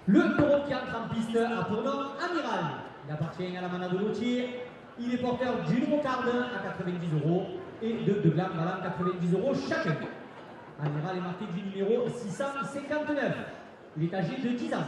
Le taureau qui entre en piste a pour nom Amiral. Il appartient à la manade de Lautier. Il est porteur d'une cocarde à 90 € et de deux glandes à 90 € chacun. Amiral est marqué du numéro 659. Il est âgé de 10 ans.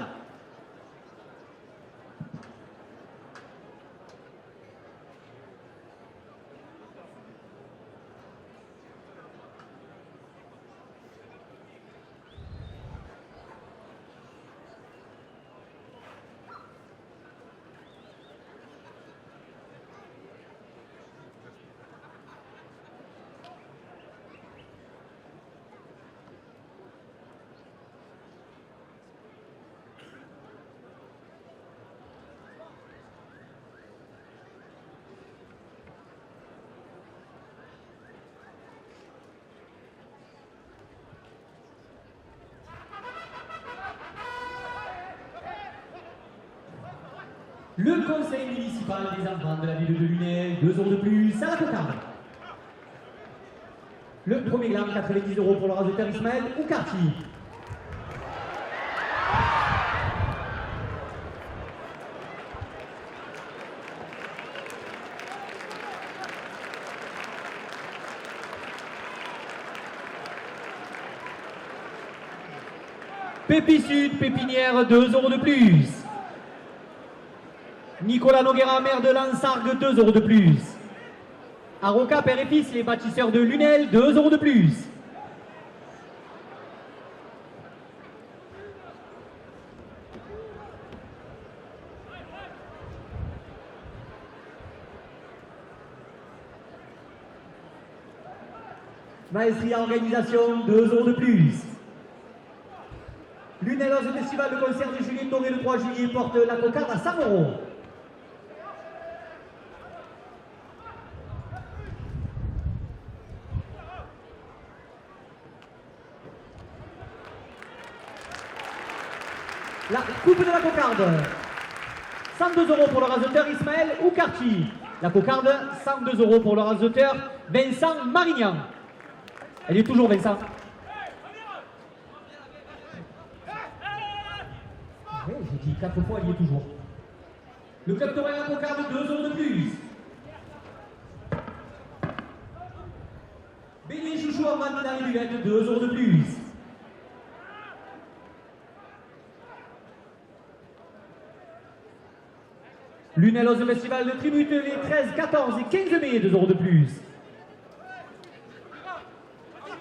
Le conseil municipal des enfants de la ville de Lunel, 2 € de plus à la cocarde. Le premier gland, 90 € pour le raseteur Ismaël ou Carty. Pépi Sud, pépinière, 2 € de plus. Nicolas Noguera, maire de Lansargues, 2 € de plus. Aroca, père et fils, les bâtisseurs de Lunel, 2 € de plus. Maestria Organisation, 2 € de plus. Lunel au festival de concert de Juliette Doré le 3 juillet porte la cocarde à 100 €. La coupe de la cocarde. 102 € pour le raseteur Ismaël ou Carty. La cocarde, 102 € pour le raseteur Vincent Marignan. Elle est toujours Vincent. Oui, j'ai dit 4 fois, elle y est toujours. Le club Torin la cocarde, 2 € de plus. Béni Chouchou en vente dans les buvettes, 2 € de plus. Lunel au festival de tribute les 13, 14 et 15 mai, 2 € de plus.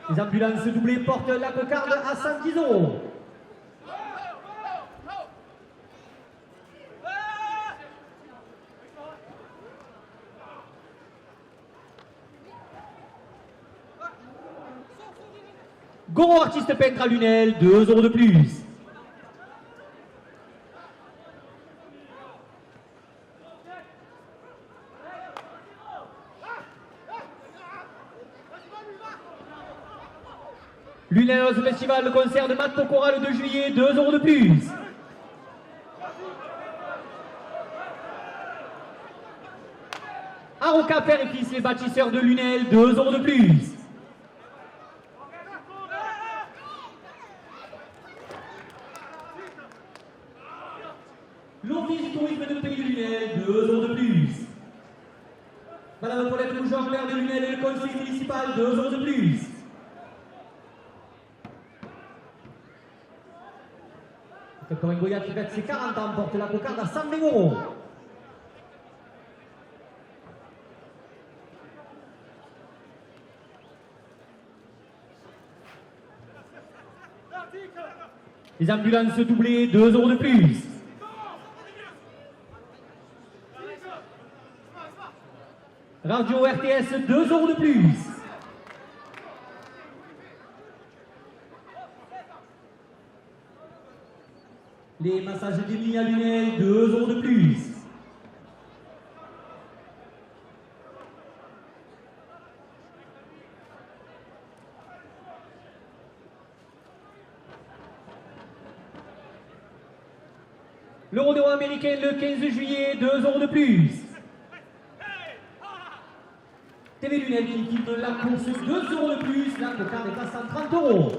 Les ambulances doublées portent la cocarde à 110 €. Goro artiste peintre à Lunel, 2 € de plus. Lunel au festival, le concert de Matt Pokora le 2 juillet, 2 € de plus. Aroca, père et fils, les bâtisseurs de Lunel, 2 € de plus. L'Office du tourisme de Pays de Lunel, 2 € de plus. Madame Paulette Rougeon, maire de Lunel et le conseil municipal, 2 € de plus. Le Corinne Goya qui fête ses 40 ans porte la cocarde à 120 €. Les ambulances doublées, 2 € de plus. Radio RTS, 2 € de plus. Les massages d'Émilie à Lunel, 2 € de plus. Le rodéo américain le 15 juillet, 2 € de plus. TV Lunel qui quitte la course, 2 € de plus. La cocarde est à 130 €.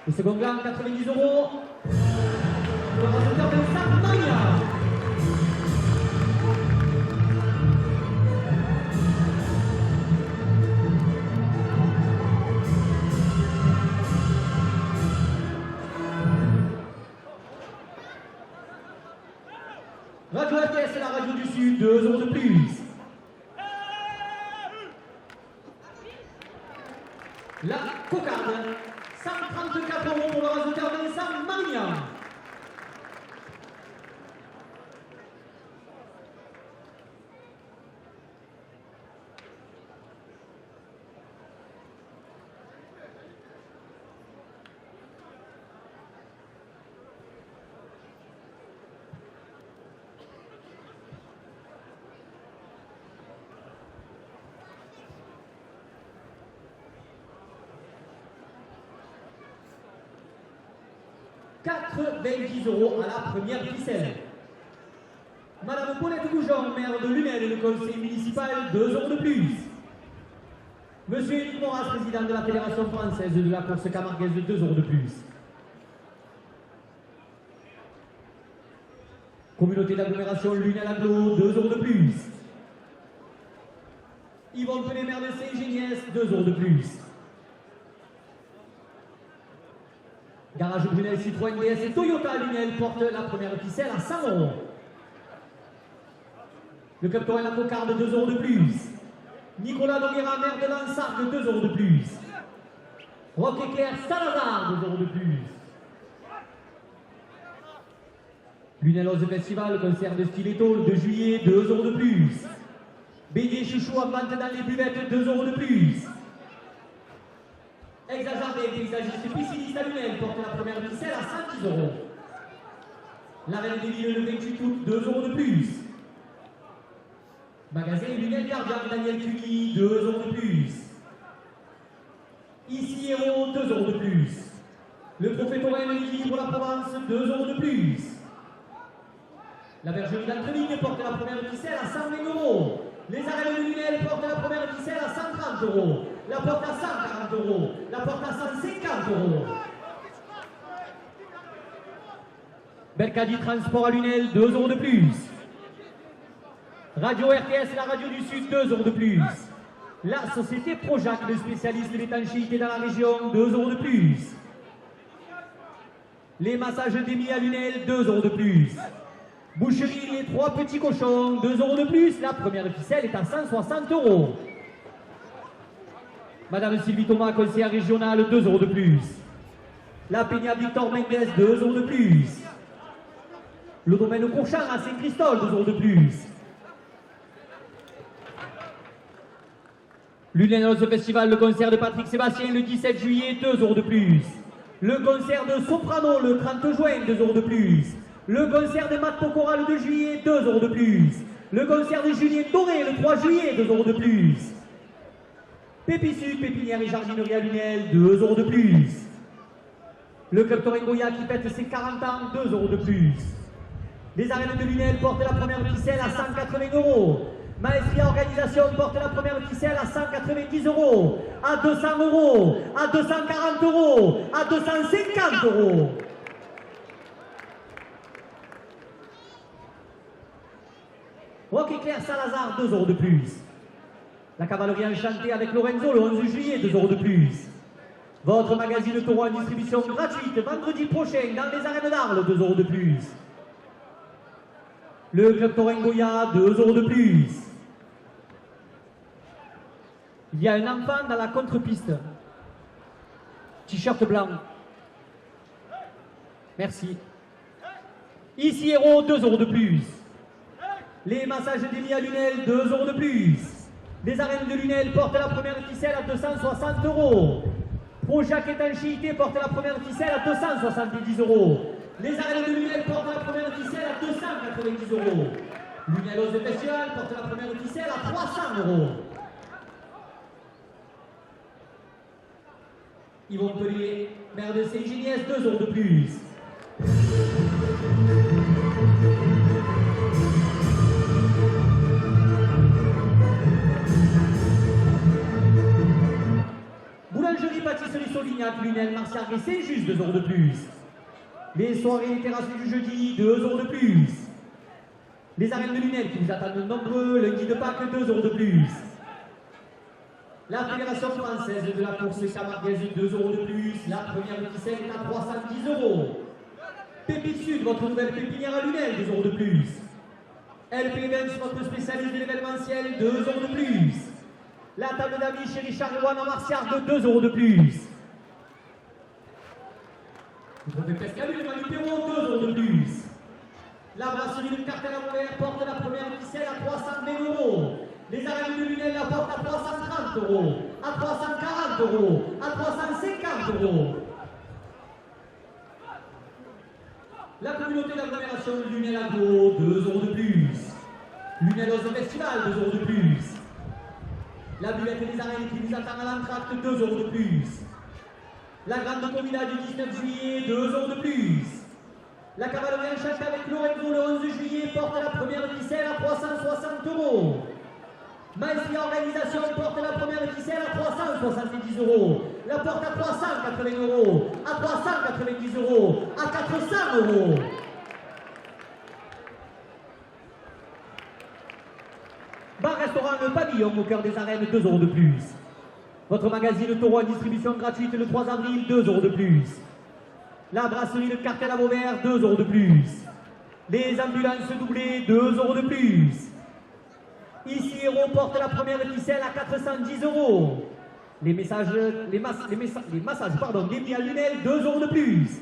Le second gain, 90 €. Le raseteur Vincent Magna. Radio RTS, la radio du Sud, 2 euros de plus. La cocarde, 134 euros pour le raseteur Vincent Magna. « 90 euros à la première ficelle. Madame Paulette Goujon, maire de Lunel, le conseil municipal, 2 euros de plus. Monsieur Éric Moras, président de la Fédération française de la course camarguaise, 2 euros de plus. Communauté d'agglomération Lunel-Aglo, 2 euros de plus. Yvonne Pelé, maire de Saint-Géniès, 2 euros de plus. Garage Brunel, Citroën DS et Toyota Lunel porte la première ficelle à 100 euros. Le Captain La Cocarde, 2 euros de plus. Nicolas Noguera, maire de Lansargues, 2 euros de plus. Roquequer Salazar, 2 euros de plus. Lunel Rose Festival, concert de Stiletto, le 2 juillet, 2 euros de plus. Bélier Chouchou en vente dans les buvettes, 2 euros de plus. Exagardé, paysagiste pisciniste à Lunel porte la première ficelle à 110 euros. La Reine des Villes, le 28 août, 2 euros de plus. Magasin Lunel Gardien, Daniel Cuny, 2 euros de plus. Ici Héros, 2 euros de plus. Le Prophétorien Lily pour la Provence, 2 euros de plus. La Bergerie d'Entrevigne porte la première ficelle à 120 euros. Les arènes de Lunel portent la première ficelle à 130 euros. La porte à 140 euros. La porte à 150 euros. Belcadi Transport à Lunel, 2 euros de plus. Radio RTS, la radio du Sud, 2 euros de plus. La société Projac, le spécialiste de l'étanchéité dans la région, 2 euros de plus. Les massages d'Émilie à Lunel, 2 euros de plus. Boucherie Les Trois Petits Cochons, 2 euros de plus. La première ficelle est à 160 euros. Madame Sylvie Thomas, conseillère régionale, 2 euros de plus. La Peña Victor Mendes, 2 euros de plus. Le domaine Courchamp à Saint-Christol, 2 euros de plus. Lunel Rose Festival, le concert de Patrick Sébastien, le 17 juillet, 2 euros de plus. Le concert de Soprano, le 30 juin, 2 euros de plus. Le concert de Matt Pokora, le 2 juillet, 2 euros de plus. Le concert de Julien Doré, le 3 juillet, 2 euros de plus. Pépissuc, pépinière et jardinerie à Lunel, 2 euros de plus. Le Club Torengoya qui fête ses 40 ans, 2 euros de plus. Les arènes de Lunel portent la première ficelle à 180 euros. Maestria Organisation porte la première ficelle à 190 euros, à 200 euros, à 240 euros, à 250 euros. Roque Claire Salazar, 2 euros de plus. La cavalerie enchantée avec Lorenzo, le 11 juillet, 2 euros de plus. Votre magazine taureau en distribution gratuite vendredi prochain dans les arènes d'Arles, 2 euros de plus. Le Club Torengoya, 2 euros de plus. Il y a un enfant dans la contre-piste. T-shirt blanc. Merci. Ici Héros, 2 euros de plus. Les massages d'Émilie à Lunel, 2 euros de plus. Les arènes de Lunel portent la première ficelle à 260 euros. Projac Étanchéité porte la première ficelle à 270 euros. Les arènes de Lunel portent la première ficelle à 290 euros. Lunel Rose Festival porte la première ficelle à 300 euros. Yvonne Pelé, maire de Saint-Géniès, 2 euros de plus. Boulangerie Pâtisserie Sauvignac, Lunel, Marciac et Saint-Just, 2 euros de plus. Les soirées et terrasses du jeudi, 2 € de plus. Les arènes de Lunel qui vous attendent nombreux, lundi de Pâques, 2 € de plus. La Fédération française de la course camarguaise, 2 € de plus. La première ficelle est à 310 €. Pépite Sud, votre nouvelle pépinière à Lunel, 2 € de plus. LP Events, votre spécialiste de l'événementiel, 2 € de plus. La table d'amis chez Richard Ewan en Martiard, 2 € de plus. Vous trouvez Pescalune, Manu Perrault, 2 € de plus. La brasserie de Cartel à Vauvert porte la première ficelle à 320 €. Les arènes de Lunel la portent à 330 €, à 340 €, à 350 €. La communauté d'agglomération de Lunel Agro, 2 € de plus. Lunel Ose Festival, 2 € de plus. La buvette des arènes qui vous attend à l'entracte, 2 € de plus. La grande comida du 19 juillet, 2 € de plus. La cavalerie enchantée avec Lorenzo le 11 juillet porte la première ficelle à 360 €. Maestria Organisation porte la première ficelle à 370 €. La porte à 380 €, à 390 €, à 400 €. Bar-restaurant Le Pavillon au cœur des arènes, 2 € de plus. Votre magazine Taureau en distribution gratuite le 3 avril, 2 € de plus. La brasserie Le Cartel à Vauvert, 2 € de plus. Les ambulances doublées, 2 € de plus. Ici Héros porte la première ficelle à 410 €. Les massages Demi à Lunel, 2 € de plus.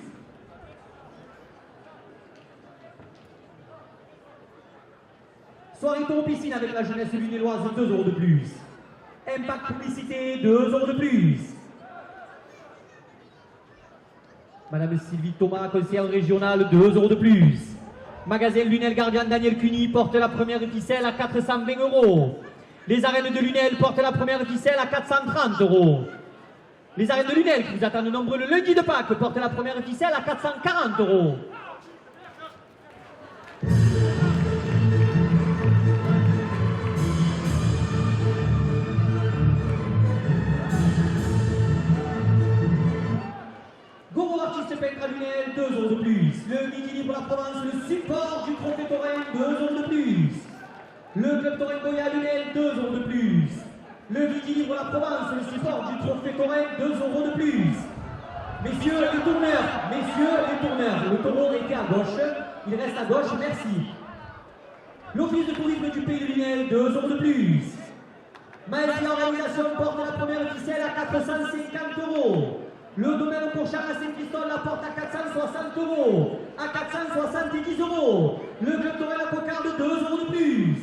Soirée Taureau piscine avec la jeunesse lunéloise, 2 € de plus. Impact publicité, 2 € de plus. Madame Sylvie Thomas, conseillère régionale, 2 € de plus. Magasin Lunel Gardien Daniel Cuny porte la première ficelle à 420 €. Les arènes de Lunel portent la première ficelle à 430 €. Les arènes de Lunel, qui vous attendent nombreux le lundi de Pâques, portent la première ficelle à 440 €. Goro artiste peintre à Lunel, 2 € de plus. Le Midi Libre La Provence, le support du Trophée Taurin, 2 € de plus. Le Club Taurin Goya à Lunel, 2 € de plus. Le Midi Libre La Provence, le support du Trophée Taurin, 2 € de plus. Messieurs les tourneurs, le taureau était à gauche, il reste à gauche, merci. L'Office de tourisme du Pays de Lunel, 2 € de plus. Maestria Organisation porte la première ficelle à 450 €. Le domaine Pourchard à Saint-Christophe la porte à 460 €, à 470 €. Le Club Taurin La Cocarde, 2 € de plus.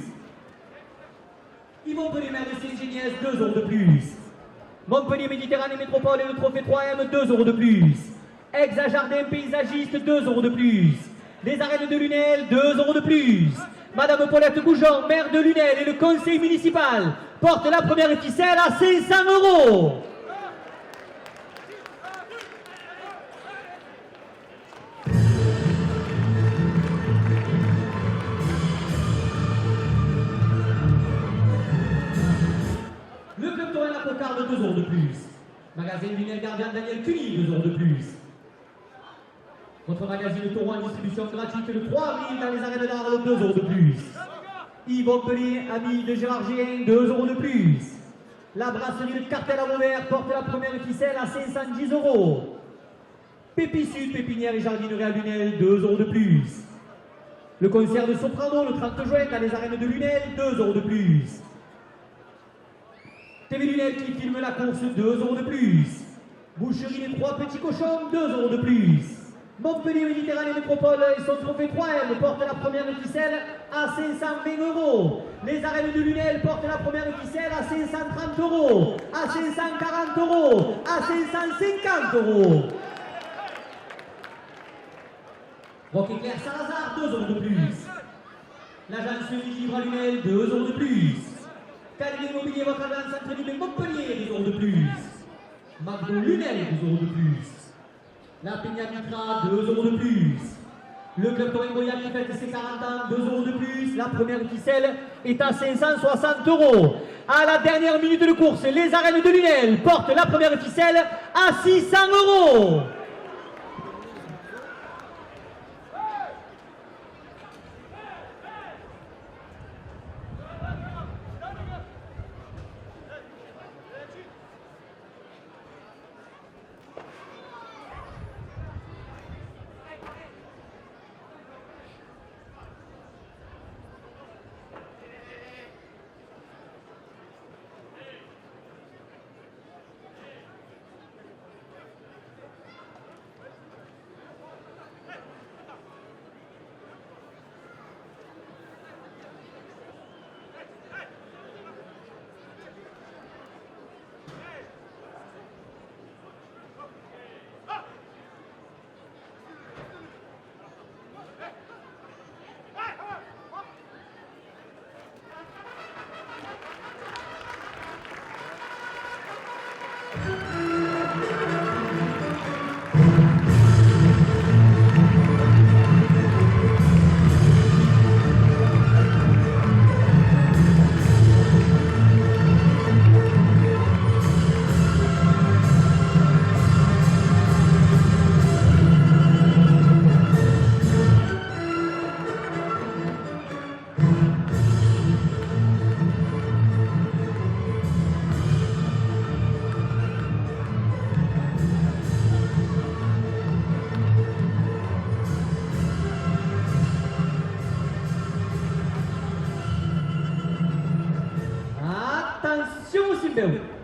Yvon Pellemel de Saint-Géniès, 2 € de plus. Montpellier Méditerranée Métropole et le Trophée 3M, 2 € de plus. Exa-Jardin Paysagiste, 2 € de plus. Les arènes de Lunel, 2 € de plus. Madame Paulette Goujon, maire de Lunel et le conseil municipal portent la première ficelle à 500 €. Le Club Taurin La Cocarde, 2 € de plus. Magasin Lunel Gardien Daniel Cuny, 2 € de plus. Votre magazine Taureau en distribution gratuite le 3 avril dans les arènes d'Arles, 2 € de plus. Yves Montpellier, ami de Gérard Géhin, 2 € de plus. La brasserie de Cartel à Vauvert porte la première ficelle à 510 €. Pépi Sud, pépinière et jardinerie à Lunel, 2 € de plus. Le concert de Soprano le 30 juin dans les arènes de Lunel, 2 € de plus. TV Lunel qui filme la course, 2 € de plus. Boucherie des 3 petits cochons, 2 € de plus. Montpellier Méditerranée Métropole et son trophée 3M portent la première ficelle à 520 €. Les arènes de Lunel portent la première ficelle à 530 €, à 540 €, à 550 €. Rock Éclair Salazar, 2 € de plus. L'agence Libre à Lunel, 2 € de plus. Cadet Immobilier, votre agence entre Nîmes et Montpellier, 2 € de plus. McDo Lunel, 2 € de plus. La Peña Mitra, 2 € de plus. Le Club Taurin Goya qui fête ses 40 ans, 2 € de plus. La première ficelle est à 560 €. À la dernière minute de course, les arènes de Lunel portent la première ficelle à 600 €. Attention, Simbeu.